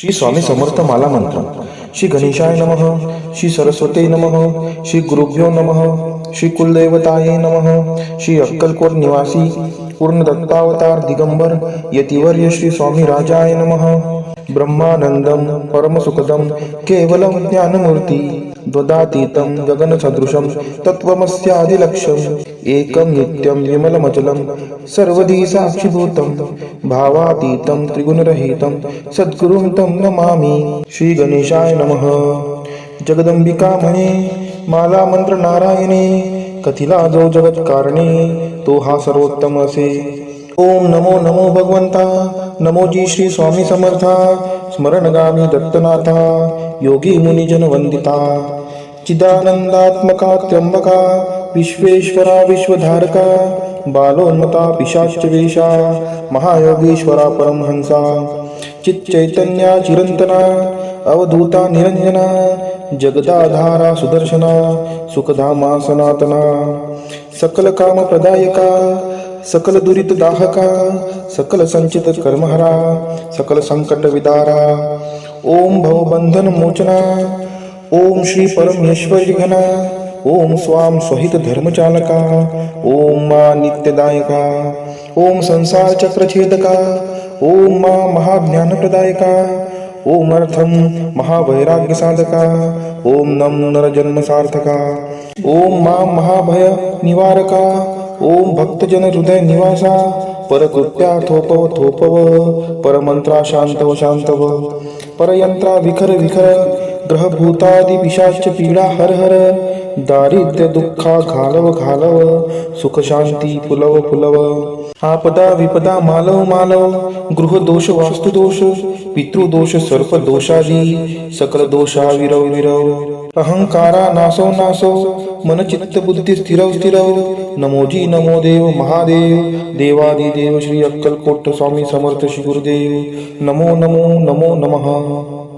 श्री स्वामी समर्थ माला मंत्र. श्री गणेशाय नमः. श्री सरस्वती नमः. श्री गुरुभ्यो नमः. श्री कुलदेवताये नमः. श्री अक्कलकोट निवासी पूर्ण दत्तावतार दिगंबर यतिवर्य श्री स्वामी राजाय नमः. ब्रह्मानंदम परमसुखदम केवलम ज्ञानमूर्ति द्वदातीतं गगनसदृशं तत्त्वमस्यादिलक्ष्यम् एकं नित्यं विमलमचलं सर्वधी साक्षिभूतं भावातीतं त्रिगुणरहितं सद्गुरुं तं नमामि. श्री गणेशाय नमः. जगदंबिकामये माला मंत्र नारायणे कथिला जो जगत्कारणे तो हा सर्वोत्तम असे. ओम नमो नमो भगवंता. नमोजी श्री स्वामी समर्था. स्मरणगामी दत्तनाथा योगी मुनिजन वंदिता. चिदानंदात्मका त्र्यंबका विश्वेश्वरा विश्वधारका बालोन्मता पिशाच वेशा महायोगीश्वरा परमहंसा चिच्चैतन्या चिरंतना अवधूता निरंजना जगदाधारा सुदर्शना सुखधामा सनातना सकल काम प्रदायका सकल दुरित दाहका सकल संचित कर्महरा सकल संकट विदारा. ओम भवबंधन मोचना. ओम श्री परमेश्वरी घना. ओम स्वाम स्वहित धर्मचालका. ओम मा नित्यदायका. ओम संसार चक्र छेदका. ओम मा महाज्ञान प्रदायका. ओम अर्थम महावैराग्य साधका. ओम नम नरजन्म सार्थका. ओम मा महाभय निवारका. ओम भक्तजन हृदय निवासा. परकृत्या थोपव थोपव परमंत्रा शांतव शांतव परयंत्रा विखर विखर ग्रहभूतादि पिशाच पीडा हर हर दारिद्र्य दुःखा घालव घालव सुख शांती पुलव पुलव. आपदा विपदा मालव मालव गृहदोष वास्तुदोष पितृदोष सर्पदोषादी सकल दोषा विरव विरव. अहंकारा नासो नासो मन चित्त बुद्धी स्थिरव स्थिरव. नमोजी नमो देव महादेव देवादिदेव श्री अक्कलकोट स्वामी समर्थ श्री गुरुदेव. नमो नमो नमो नमः.